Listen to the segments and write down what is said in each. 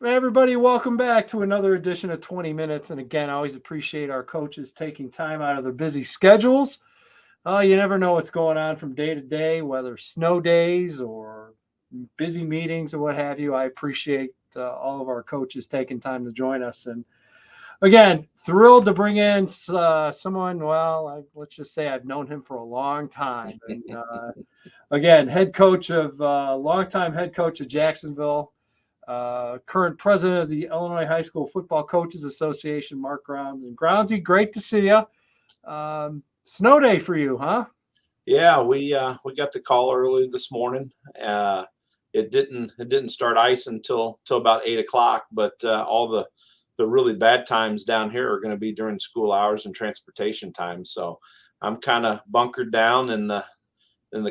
Everybody, welcome back to another edition of 20 Minutes. And again, I always appreciate our coaches taking time out of their busy schedules. You never know what's going on from day to day, whether snow days or busy meetings or what have you. I appreciate all of our coaches taking time to join us. And again, thrilled to bring in someone, let's just say I've known him for a long time. And again, longtime head coach of Jacksonville. Current president of the Illinois High School Football Coaches Association, Mark Grounds. And Groundsy, great to see you. Snow day for you, huh? Yeah, we got the call early this morning. It didn't start ice until about 8 o'clock, but all the really bad times down here are going to be during school hours and transportation time. So I'm kind of bunkered down in the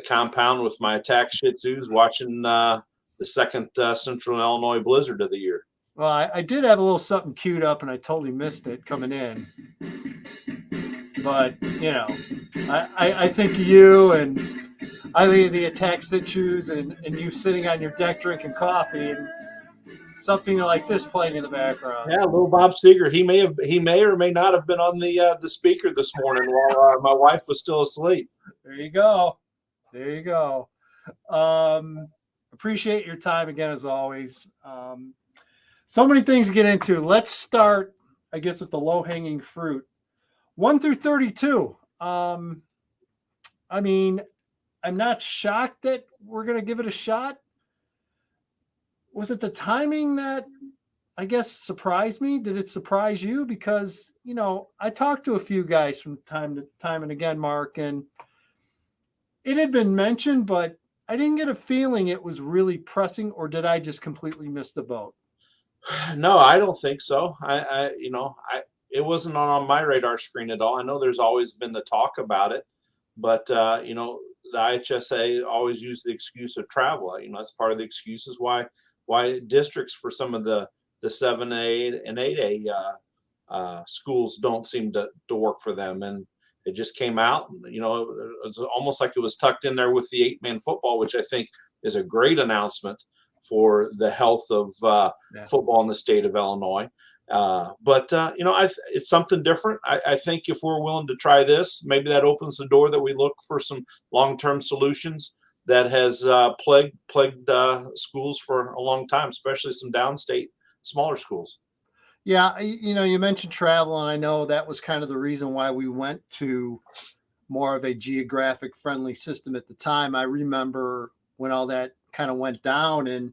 compound with my attack Shih Tzus, watching the second Central Illinois blizzard of the year. Well, I did have a little something queued up, and I totally missed it coming in. But, I think of you, and I think of the attack Shih Tzus and you sitting on your deck drinking coffee, and something like this playing in the background. Yeah, little Bob Seeger. He may or may not have been on the speaker this morning while my wife was still asleep. There you go. Appreciate your time again, as always. So many things to get into. Let's start, I guess, with the low-hanging fruit. 1 through 32. I mean, I'm not shocked that we're going to give it a shot. Was it the timing that, I guess, surprised me? Did it surprise you? Because, I talked to a few guys from time to time and again, Mark, and it had been mentioned, but I didn't get a feeling it was really pressing, or did I just completely miss the boat? No, I don't think so. It wasn't on my radar screen at all. I know there's always been the talk about it, but the IHSA always used the excuse of travel. That's part of the excuses why districts for some of the 7A and 8A schools don't seem to work for them. And it just came out, it was almost like it was tucked in there with the 8-man football, which I think is a great announcement for the health of football in the state of Illinois. But it's something different. I think if we're willing to try this, maybe that opens the door that we look for some long-term solutions that has plagued schools for a long time, especially some downstate smaller schools. Yeah, you mentioned travel, and I know that was kind of the reason why we went to more of a geographic friendly system at the time. I remember when all that kind of went down, and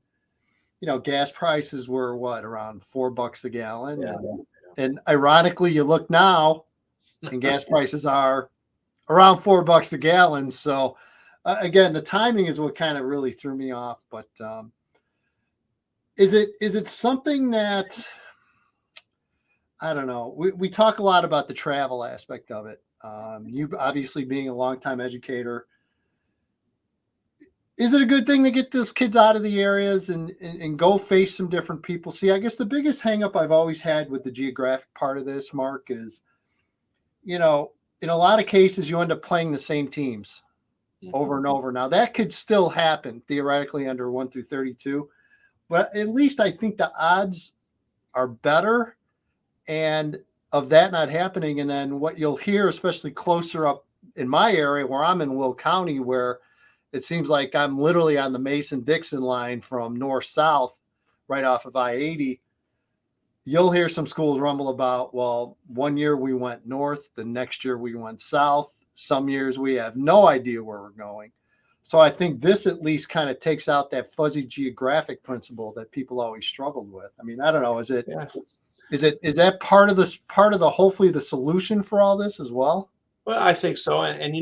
gas prices were around $4 a gallon. Yeah. And ironically, you look now, and gas prices are around $4 a gallon. So again, the timing is what kind of really threw me off. But is it something that, I don't know. We talk a lot about the travel aspect of it. You obviously being a longtime educator, is it a good thing to get those kids out of the areas and go face some different people? See, I guess the biggest hang-up I've always had with the geographic part of this, Mark, is, in a lot of cases, you end up playing the same teams over and over. Now, that could still happen, theoretically, under 1 through 32. But at least I think the odds are better and of that not happening. And then what you'll hear, especially closer up in my area where I'm in Will County, where it seems like I'm literally on the Mason-Dixon line from north-south, right off of I-80. You'll hear some schools rumble about, well, one year we went north, the next year we went south. Some years we have no idea where we're going. So I think this at least kind of takes out that fuzzy geographic principle that people always struggled with. I mean, I don't know. Is that part of the hopefully the solution for all this as well? Well, I think so. And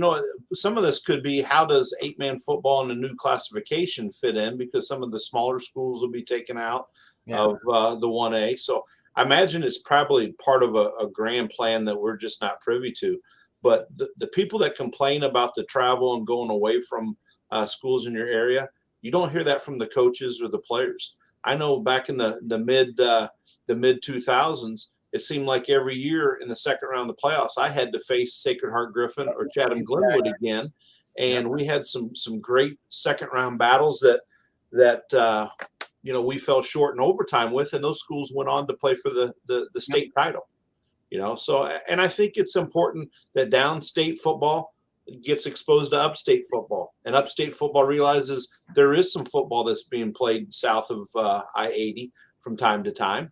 some of this could be, how does 8-man football in the new classification fit in? Because some of the smaller schools will be taken out of the 1A. So I imagine it's probably part of a grand plan that we're just not privy to. But the people that complain about the travel and going away from schools in your area, you don't hear that from the coaches or the players. I know back in the mid 2000s, it seemed like every year in the second round of the playoffs, I had to face Sacred Heart Griffin or Chatham Glenwood again. And we had some great second round battles that we fell short in overtime with, and those schools went on to play for the state title. So, and I think it's important that downstate football gets exposed to upstate football, and upstate football realizes there is some football that's being played south of I-80 from time to time.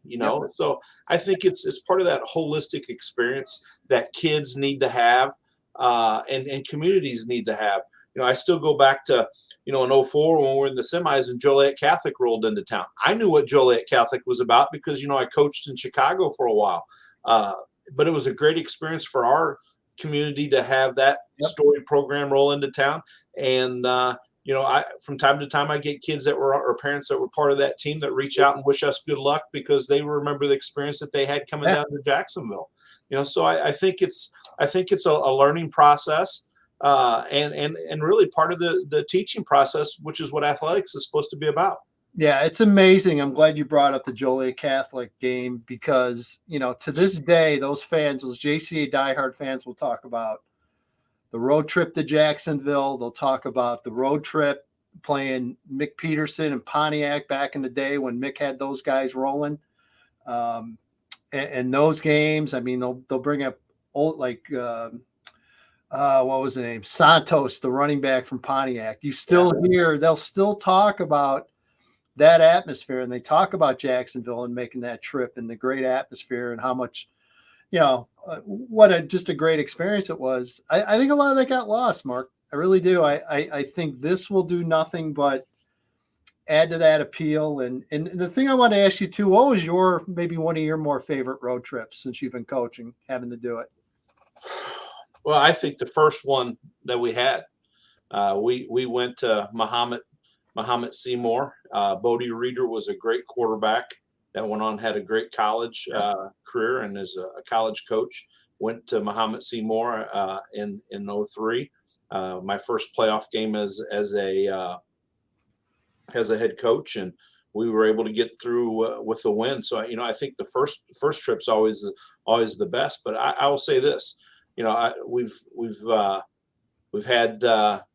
So I think it's part of that holistic experience that kids need to have, and communities need to have. I still go back to, in 04 when we were in the semis and Joliet Catholic rolled into town. I knew what Joliet Catholic was about because, I coached in Chicago for a while. But it was a great experience for our community to have that story program roll into town. And, I from time to time I get kids that were, or parents that were part of that team that reach out and wish us good luck because they remember the experience that they had coming down to Jacksonville. So I think it's a learning process, and really part of the teaching process, which is what athletics is supposed to be about. Yeah, it's amazing. I'm glad you brought up the Joliet Catholic game because, to this day, those fans, those JCA diehard fans will talk about the road trip to Jacksonville. They'll talk about the road trip playing Mick Peterson and Pontiac back in the day when Mick had those guys rolling. And those games, I mean, they'll bring up old, like, what was the name? Santos, the running back from Pontiac. You still hear, they'll still talk about that atmosphere, and they talk about Jacksonville and making that trip and the great atmosphere and how much, just a great experience it was. I think a lot of that got lost, Mark. I really do. I think this will do nothing but add to that appeal. And the thing I want to ask you too, what was maybe one of your more favorite road trips since you've been coaching, having to do it? Well, I think the first one that we had, we went to Muhammad Seymour. Bodie Reeder was a great quarterback that went on, had a great college career, and is a college coach. Went to Muhammad Seymour in 03. My first playoff game as a head coach, and we were able to get through with the win. So I think the first trip's always the best. But I will say this, we've had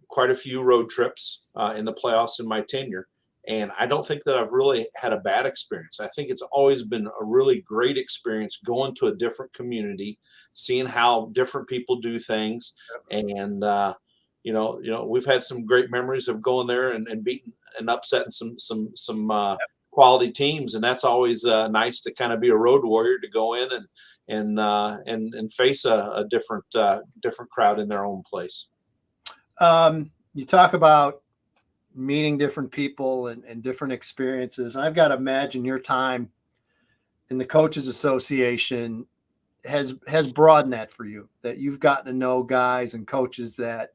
quite a few road trips in the playoffs in my tenure. And I don't think that I've really had a bad experience. I think it's always been a really great experience going to a different community, seeing how different people do things. And, we've had some great memories of going there and beating and upsetting some quality teams. And that's always nice to kind of be a road warrior, to go in and face a different crowd in their own place. You talk about meeting different people and different experiences. And I've got to imagine your time in the Coaches Association has broadened that for you, that you've gotten to know guys and coaches that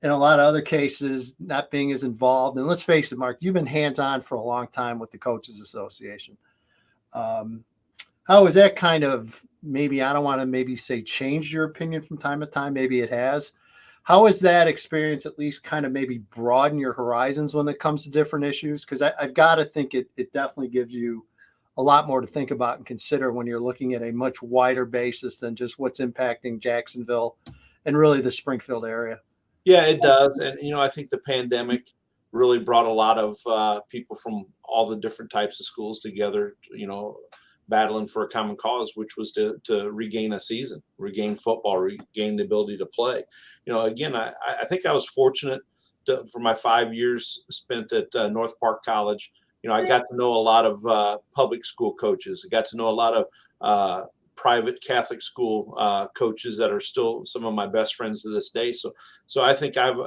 in a lot of other cases, not being as involved. And let's face it, Mark, you've been hands-on for a long time with the Coaches Association. How is that kind of, maybe, I don't want to maybe say changed your opinion from time to time, maybe it has. How has that experience at least kind of maybe broaden your horizons when it comes to different issues? Because I've got to think it definitely gives you a lot more to think about and consider when you're looking at a much wider basis than just what's impacting Jacksonville and really the Springfield area. Yeah, it does. And, I think the pandemic really brought a lot of people from all the different types of schools together, battling for a common cause, which was to regain a season, regain football, regain the ability to play. Again, I think I was fortunate for my 5 years spent at North Park College. I got to know a lot of public school coaches. I got to know a lot of private Catholic school coaches that are still some of my best friends to this day. So I think I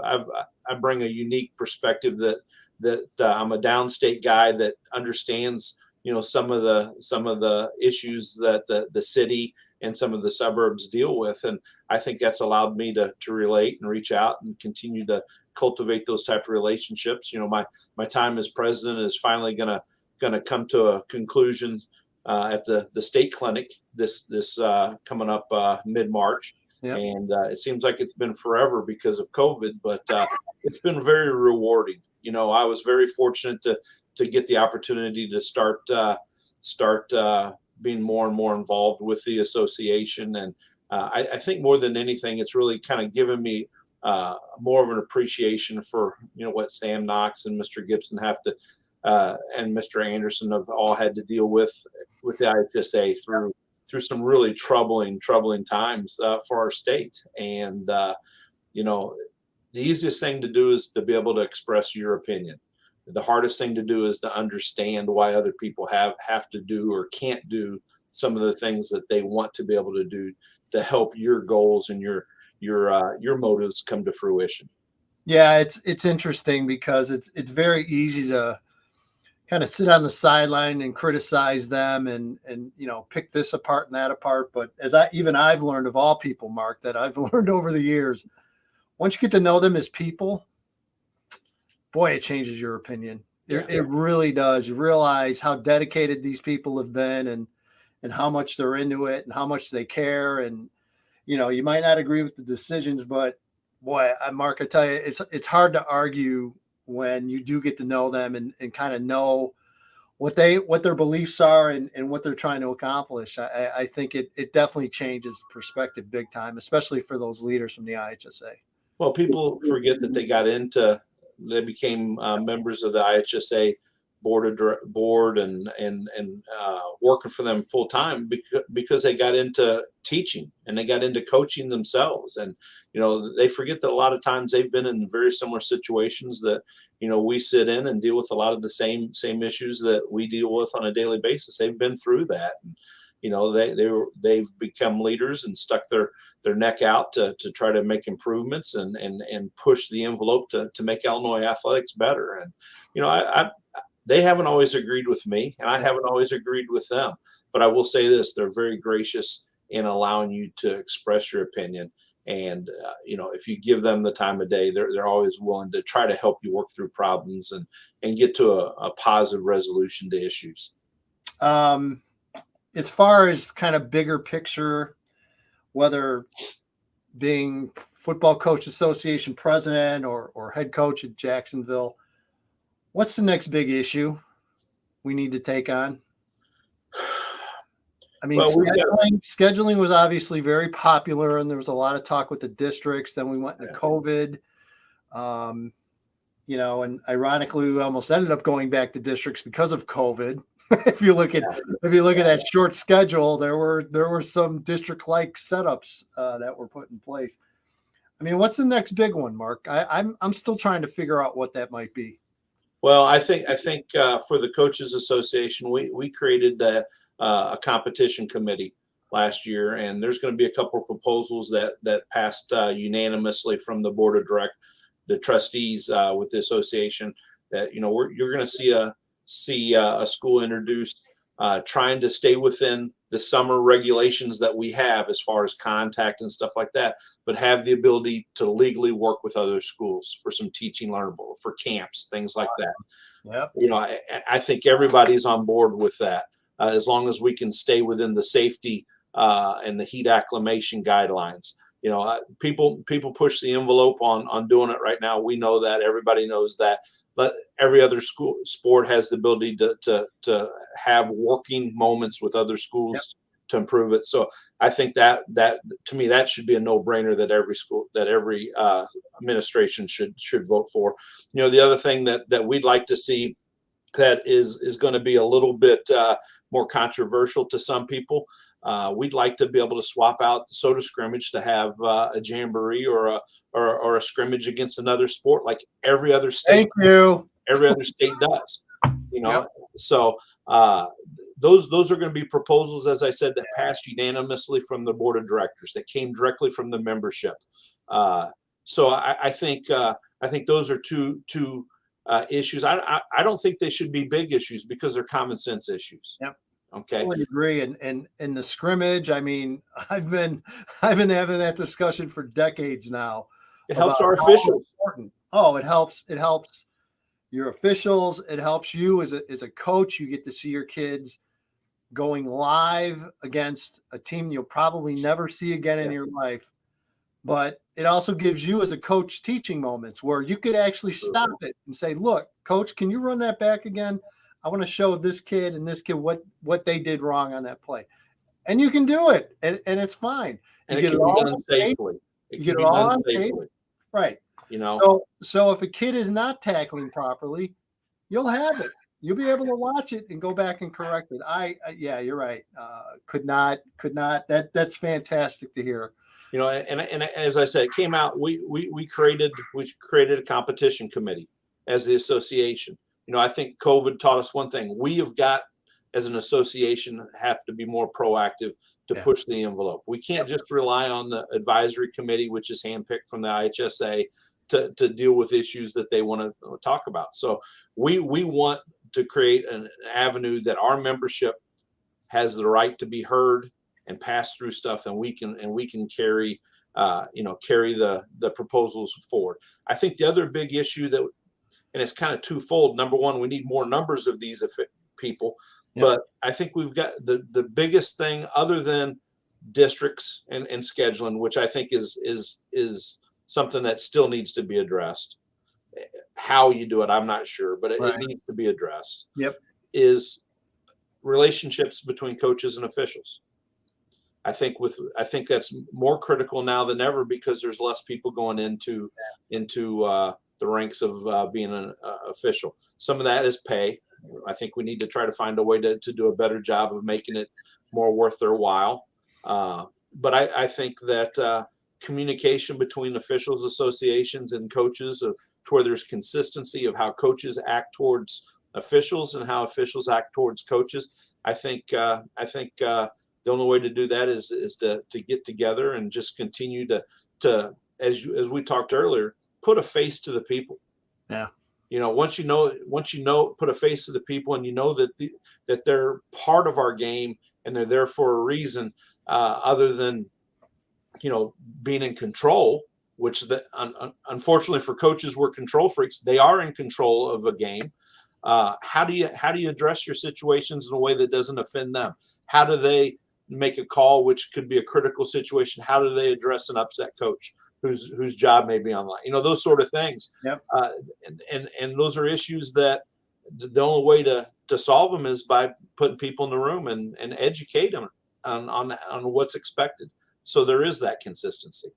bring a unique perspective that I'm a downstate guy that understands some of the issues that the city and some of the suburbs deal with. And I think that's allowed me to relate and reach out and continue to cultivate those type of relationships. My time as president is finally gonna come to a conclusion at the state clinic this coming up mid-March. Yep. And it seems like it's been forever because of COVID, but it's been very rewarding. I was very fortunate to get the opportunity to start being more and more involved with the association. And I think more than anything, it's really kind of given me more of an appreciation for, what Sam Knox and Mr. Gibson have and Mr. Anderson have all had to deal with the IHSA through some really troubling times for our state. And the easiest thing to do is to be able to express your opinion. The hardest thing to do is to understand why other people have to do or can't do some of the things that they want to be able to do to help your goals and your motives come to fruition. Yeah, it's interesting because it's very easy to kind of sit on the sideline and criticize them and pick this apart and that apart. But as I've learned, of all people, Mark, that I've learned over the years, once you get to know them as people, boy, it changes your opinion. It really does. You realize how dedicated these people have been and how much they're into it and how much they care. And, you might not agree with the decisions, but boy, Mark, I tell you, it's hard to argue when you do get to know them and kind of know what their beliefs are and what they're trying to accomplish. I think it definitely changes perspective big time, especially for those leaders from the IHSA. Well, people forget that they became members of the IHSA board and working for them full time because they got into teaching and they got into coaching themselves. And they forget that a lot of times they've been in very similar situations that we sit in and deal with a lot of the same issues that we deal with on a daily basis. They've been through that. And, they've become leaders and stuck their neck out to try to make improvements and push the envelope to make Illinois athletics better. And they haven't always agreed with me, and I haven't always agreed with them. But I will say this: they're very gracious in allowing you to express your opinion. And if you give them the time of day, they're always willing to try to help you work through problems and get to a positive resolution to issues. As far as kind of bigger picture, whether being Football Coach Association president or head coach at Jacksonville, what's the next big issue we need to take on? I mean, scheduling was obviously very popular, and there was a lot of talk with the districts. Then we went into COVID, and ironically, we almost ended up going back to districts because of COVID. If you look at that short schedule, there were some district-like setups that were put in place. I mean, what's the next big one, Mark? I'm still trying to figure out what that might be. Well, I think for the Coaches Association, we created a competition committee last year, and there's going to be a couple of proposals that passed unanimously from the board of the trustees with the association. That you're going to see a school introduced trying to stay within the summer regulations that we have as far as contact and stuff like that, but have the ability to legally work with other schools for some teaching learnable, for camps, things like that. Yep. I think everybody's on board with that as long as we can stay within the safety and the heat acclimation guidelines. People push the envelope on doing it right now. We know that, everybody knows that. But every other sport has the ability to have working moments with other schools to improve it. So I think that to me, that should be a no-brainer that every administration should vote for. The other thing that we'd like to see that is going to be a little bit more controversial to some people. We'd like to be able to swap out the soda scrimmage to have a jamboree or a scrimmage against another sport like every other state. Every other state does. So those are going to be proposals, as I said, that passed unanimously from the board of directors, that came directly from the membership. So I think those are two issues. I don't think they should be big issues because they're common sense issues. Yep. Okay. I totally agree. And the scrimmage, I mean, I've been having that discussion for decades now. It helps our officials. Oh, it helps your officials. It helps you as a coach. You get to see your kids going live against a team you'll probably never see again in your life. But it also gives you as a coach teaching moments where you could actually stop it and say, look, coach, can you run that back again? I want to show this kid and this kid what they did wrong on that play. And you can do it. And it's fine. And it can be done safely. You get it all on tape. Right. So if a kid is not tackling properly, you'll have it. You'll be able to watch it and go back and correct it. Yeah, you're right. Could not. That's fantastic to hear. And as I said, it came out. We created a competition committee as the association. I think COVID taught us one thing. We have got, as an association, have to be more proactive to push the envelope. We can't just rely on the advisory committee, which is handpicked from the IHSA, to deal with issues that they want to talk about. So we want to create an avenue that our membership has the right to be heard and pass through stuff, and we can carry the proposals forward. I think the other big issue and it's kind of twofold. Number one, we need more numbers of these people, but I think we've got the biggest thing other than districts and scheduling, which I think is something that still needs to be addressed. How you do it, I'm not sure, but it needs to be addressed. Is relationships between coaches and officials. I think that's more critical now than ever because there's less people going into the ranks of being an official. Some of that is pay. I think we need to try to find a way to do a better job of making it more worth their while. But I think that communication between officials, associations, and coaches, to where there's consistency of how coaches act towards officials and how officials act towards coaches. I think the only way to do that is to get together and just continue to as we talked earlier, put a face to the people. Yeah. Once you know, put a face to the people, and that they're part of our game and they're there for a reason, other than being in control. Which unfortunately for coaches, we're control freaks. They are in control of a game. How do you address your situations in a way that doesn't offend them? How do they make a call which could be a critical situation? How do they address an upset coach whose job may be on the line? Those sort of things. Yep. And those are issues that the only way to solve them is by putting people in the room and educate them on what's expected. So there is that consistency.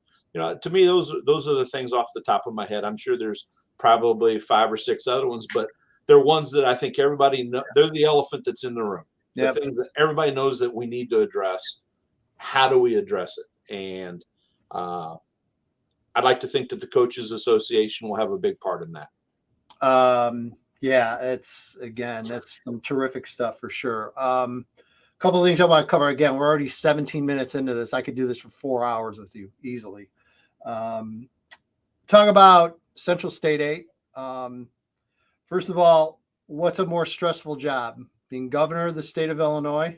To me, those are the things off the top of my head. I'm sure there's probably 5 or 6 other ones, but they're ones that I think everybody knows. They're the elephant that's in the room. Yep. The things that everybody knows that we need to address. How do we address it? And I'd like to think that the Coaches Association will have a big part in that. That's some terrific stuff for sure. Couple of things I want to cover. Again, we're already 17 minutes into this. I could do this for 4 hours with you easily. Talk about Central State 8. First of all, what's a more stressful job? Being governor of the state of Illinois,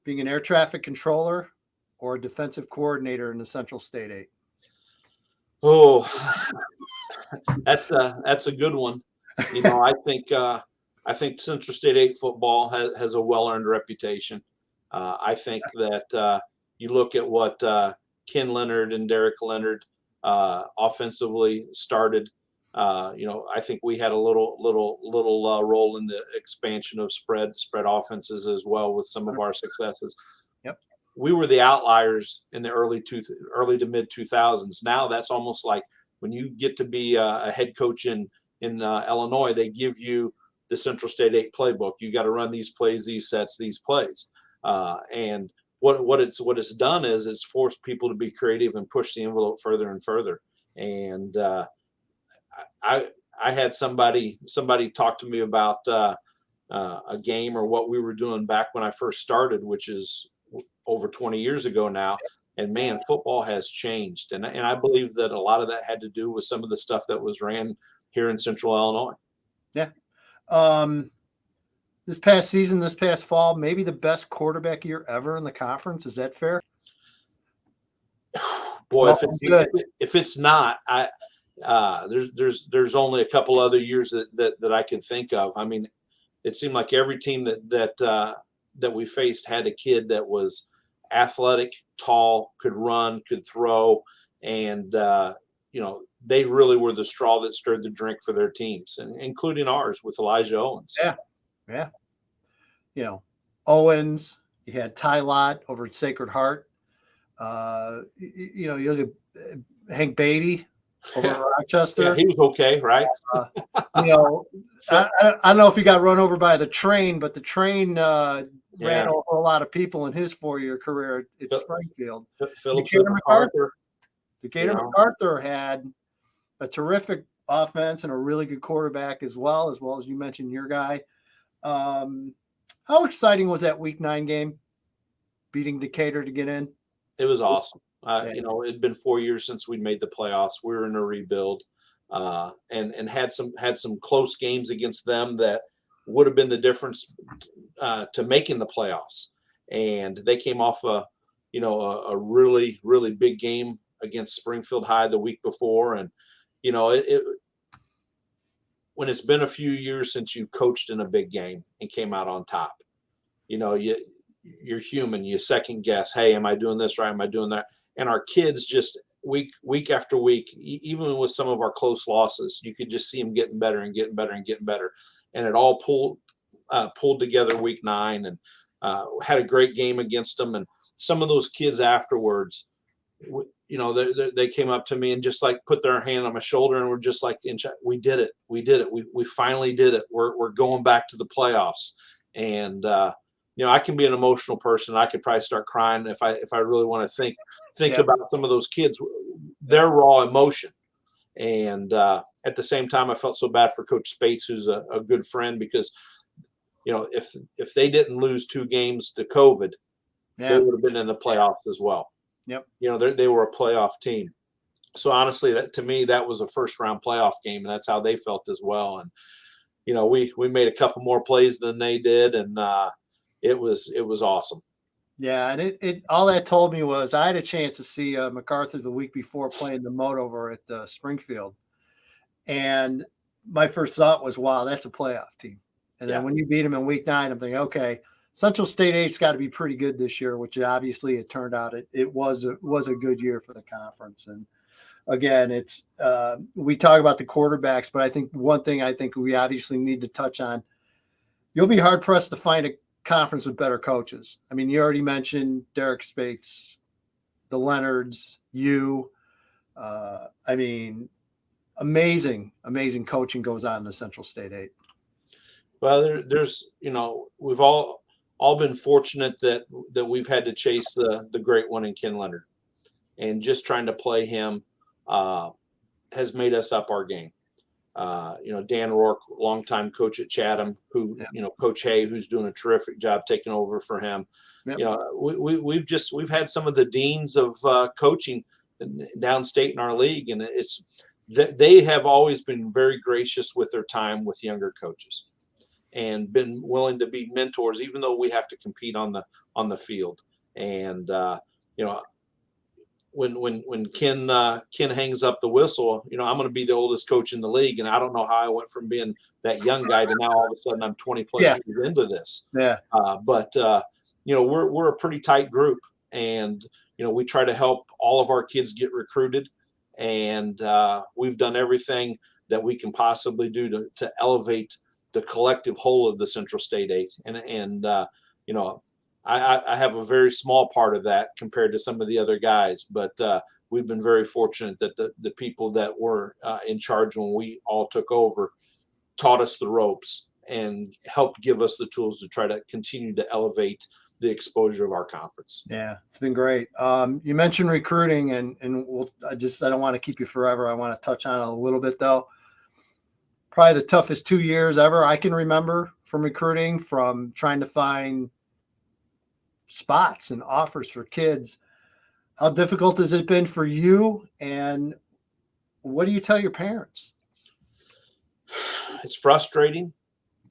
being an air traffic controller, or a defensive coordinator in the Central State 8? Oh, that's a good one. I think Central State 8 football has a well-earned reputation. I think that you look at what Ken Leonard and Derek Leonard offensively started. I think we had a little role in the expansion of spread offenses as well with some of our successes. Yep. We were the outliers in the early to mid 2000s. Now that's almost like when you get to be a head coach in Illinois, they give you the Central State 8 playbook. You got to run these plays, these sets, these plays. And what it's done is it's forced people to be creative and push the envelope further and further. And I had somebody talk to me about a game or what we were doing back when I first started, which is over 20 years ago now. And man, football has changed. And I believe that a lot of that had to do with some of the stuff that was ran here in Central Illinois. Yeah. This past fall, maybe the best quarterback year ever in the conference. Is that fair? Boy, if it's not, there's only a couple other years that I can think of. I mean, it seemed like every team that we faced had a kid that was athletic, tall, could run, could throw, and they really were the straw that stirred the drink for their teams, and including ours with Elijah Owens. Yeah. Owens. You had Ty Lott over at Sacred Heart. You look at Hank Beatty over at Yeah, Rochester. he was okay, right? Uh, you know, So, I don't know if he got run over by the train, but the train ran yeah, over a lot of people in his 4-year career at Phil- Springfield. Phillips and Decatur MacArthur, MacArthur, you Decatur know, MacArthur had a terrific offense and a really good quarterback as well as you mentioned your guy. How exciting was that Week 9 game, beating Decatur to get in? it was awesome. Yeah, It'd been 4 years since we'd made the playoffs. We were in a rebuild, and had some close games against them that would have been the difference to making the playoffs. And they came off a really big game against Springfield High the week before, and it when it's been a few years since you coached in a big game and came out on top, you're human. You second guess, hey, am I doing this right? Am I doing that? And our kids just week after week, even with some of our close losses, you could just see them getting better and getting better and getting better. And it all pulled together week 9, and had a great game against them. And some of those kids afterwards, they came up to me and just like put their hand on my shoulder and were just like, we did it. We finally did it. We're going back to the playoffs. And, I can be an emotional person. I could probably start crying if I really want to think yeah, about some of those kids, their raw emotion. And at the same time, I felt so bad for Coach Spates, who's a good friend, because if they didn't lose 2 games to COVID, they yeah, would have been in the playoffs as well. yep. They were a playoff team. So honestly, that to me, that was a first round playoff game, and that's how they felt as well. And we made a couple more plays than they did, and it was awesome. Yeah, and it all that told me was I had a chance to see MacArthur the week before playing the moat over at Springfield, and my first thought was, "Wow, that's a playoff team." And then Yeah. when you beat them in Week 9, I'm thinking, "Okay, Central State 8's got to be pretty good this year," which obviously it turned out it was a good year for the conference. And again, it's we talk about the quarterbacks, but I think one thing I think we obviously need to touch on. You'll be hard pressed to find a conference with better coaches. I mean, you already mentioned Derek Spates, the Leonards, you. I mean, amazing coaching goes on in the Central State 8. Well, there's we've all been fortunate that we've had to chase the great one in Ken Leonard, and just trying to play him has made us up our game. Dan Rourke, longtime coach at Chatham, who, Yeah. Coach Hay, who's doing a terrific job taking over for him. Yep. We've had some of the deans of coaching downstate in our league, and they have always been very gracious with their time with younger coaches, and been willing to be mentors, even though we have to compete on the field. And when Ken hangs up the whistle, I'm going to be the oldest coach in the league, and I don't know how I went from being that young guy to now all of a sudden I'm 20 plus Yeah. years into this. Yeah. But we're a pretty tight group, and we try to help all of our kids get recruited, and we've done everything that we can possibly do to elevate the collective whole of the Central State 8. And I have a very small part of that compared to some of the other guys, but we've been very fortunate that the people that were in charge when we all took over taught us the ropes and helped give us the tools to try to continue to elevate the exposure of our conference. Yeah, it's been great. You mentioned recruiting, and I don't want to keep you forever. I want to touch on it a little bit though. Probably the toughest 2 years ever I can remember from recruiting, from trying to find spots and offers for kids. How difficult has it been for you, and what do you tell your parents? It's frustrating.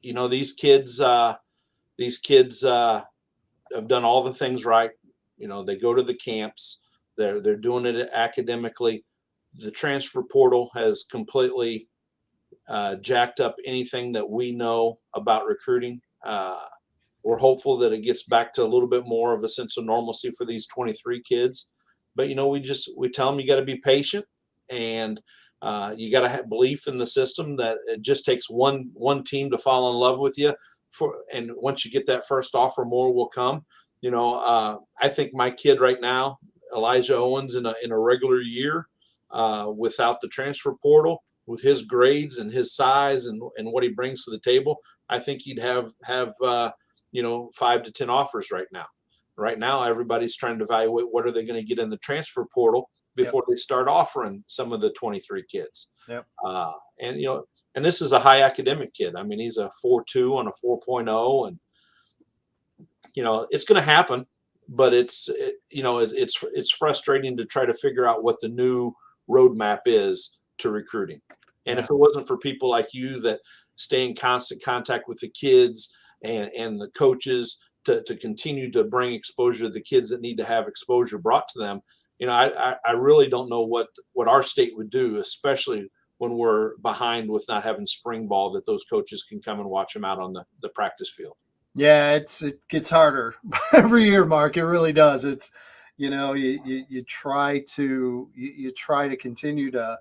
These kids have done all the things right. They go to the camps. They're doing it academically. The transfer portal has completely jacked up anything that we know about recruiting. We're hopeful that it gets back to a little bit more of a sense of normalcy for these 23 kids. But, we tell them you got to be patient, and you got to have belief in the system, that it just takes one team to fall in love with you. And once you get that first offer, more will come. I think my kid right now, Elijah Owens, in a regular year, without the transfer portal, with his grades and his size and what he brings to the table, I think he'd have 5 to 10 offers right now. Right now, everybody's trying to evaluate what are they going to get in the transfer portal before they start offering some of the 23 kids. Yep. And this is a high academic kid. I mean, he's a 4.2 on a 4.0, and it's going to happen. But it's frustrating to try to figure out what the new roadmap is to recruiting. And if it wasn't for people like you that stay in constant contact with the kids and the coaches to continue to bring exposure to the kids that need to have exposure brought to them, I really don't know what our state would do, especially when we're behind with not having spring ball that those coaches can come and watch them out on the practice field. Yeah, it gets harder every year, Mark. It really does. It's, you try to continue to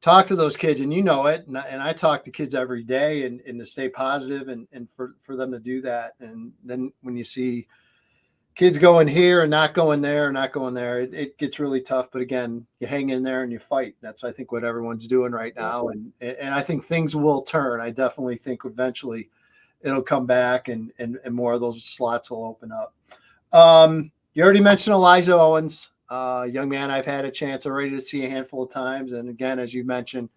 talk to those kids, and it. And I talk to kids every day and to stay positive and for them to do that. And then when you see kids going here and not going there, it gets really tough. But again, you hang in there and you fight. That's, I think, what everyone's doing right now. And I think things will turn. I definitely think eventually it'll come back and more of those slots will open up. You already mentioned Elijah Owens, young man I've had a chance already to see a handful of times. And again, as you mentioned,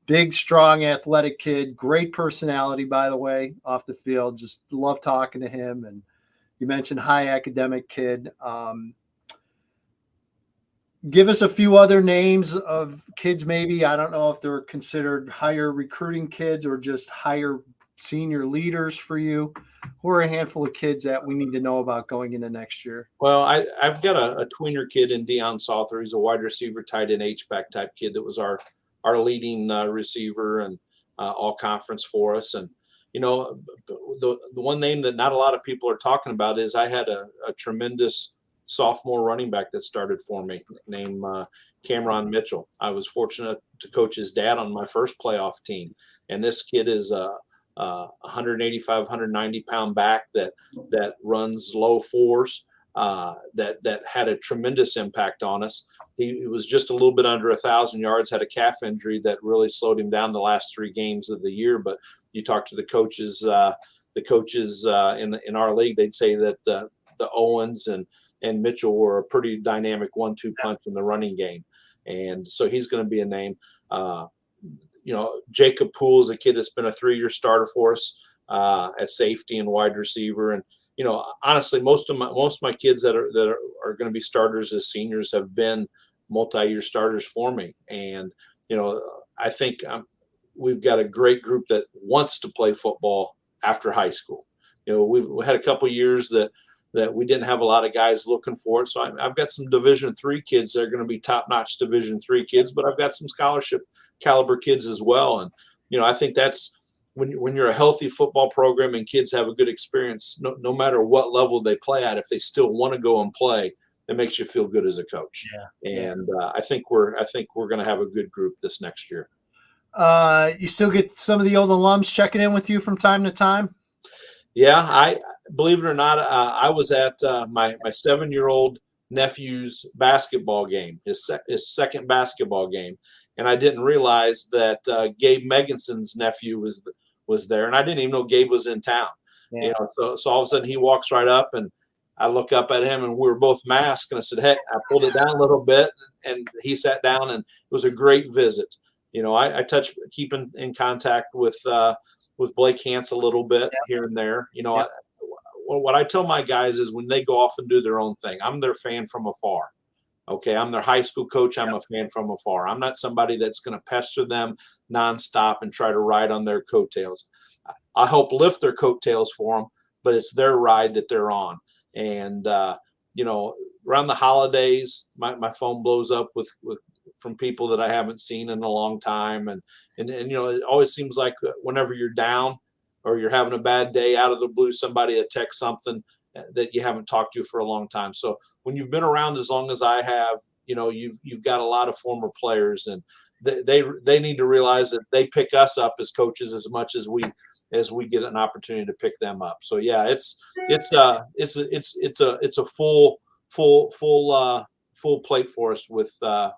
big, strong, athletic kid, great personality, by the way, off the field. Just love talking to him. And you mentioned high academic kid. Give us a few other names of kids, maybe. I don't know if they're considered higher recruiting kids or just higher senior leaders for you. Who are a handful of kids that we need to know about going into next year? Well, I've got a tweener kid in Deion Salther. He's a wide receiver, tight end, H-back type kid that was our leading receiver and all conference for us. And, the one name that not a lot of people are talking about is I had a tremendous sophomore running back that started for me named Camron Mitchell. I was fortunate to coach his dad on my first playoff team. And this kid is 185, 190 pound back that runs low fours, that had a tremendous impact on us. He was just a little bit under 1,000 yards, had a calf injury that really slowed him down the last 3 games of the year. But you talk to the coaches in our league, they'd say that the Owens and Mitchell were a pretty dynamic 1-2 punch in the running game. And so he's going to be a name. Jacob Poole is a kid that's been a 3-year starter for us at safety and wide receiver. And, honestly, most of my kids that are going to be starters as seniors have been multi-year starters for me. And, I think we've got a great group that wants to play football after high school. We've had a couple of years that we didn't have a lot of guys looking for it. So I've got some Division III kids that are going to be top-notch Division III kids, but I've got some scholarship caliber kids as well. And, I think that's when you're a healthy football program and kids have a good experience, no matter what level they play at, if they still want to go and play, it makes you feel good as a coach. Yeah. And I think we're going to have a good group this next year. You still get some of the old alums checking in with you from time to time? Yeah, I believe it or not, I was at my 7-year-old nephew's basketball game, his second basketball game, and I didn't realize that Gabe Megginson's nephew was there, and I didn't even know Gabe was in town. Yeah. So all of a sudden he walks right up, and I look up at him, and we were both masked, and I said, "Hey," I pulled it down a little bit, and he sat down, and it was a great visit. I keep in contact with Blake Hance a little bit here and there. What I tell my guys is when they go off and do their own thing, I'm their fan from afar. Okay, I'm their high school coach. I'm a fan from afar. I'm not somebody that's going to pester them nonstop and try to ride on their coattails. I help lift their coattails for them, but it's their ride that they're on. And around the holidays, my phone blows up with from people that I haven't seen in a long time. And it always seems like whenever you're down or you're having a bad day, out of the blue, somebody will text something that you haven't talked to for a long time. So when you've been around as long as I have, you've got a lot of former players, and they need to realize that they pick us up as coaches as much as we get an opportunity to pick them up. So yeah, it's a full full plate for us with the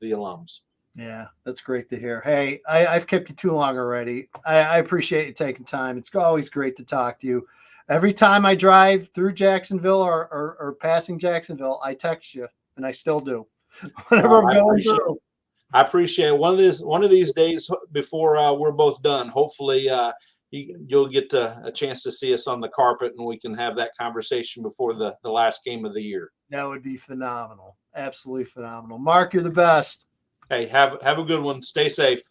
alums. Yeah, that's great to hear. Hey, I've kept you too long already. I appreciate you taking time. It's always great to talk to you. Every time I drive through Jacksonville or passing Jacksonville, I text you, and I still do. Whenever I'm going through. I appreciate it. One of these days before we're both done, hopefully you'll get a chance to see us on the carpet, and we can have that conversation before the last game of the year. That would be phenomenal. Absolutely phenomenal. Mark, you're the best. Hey, have a good one. Stay safe.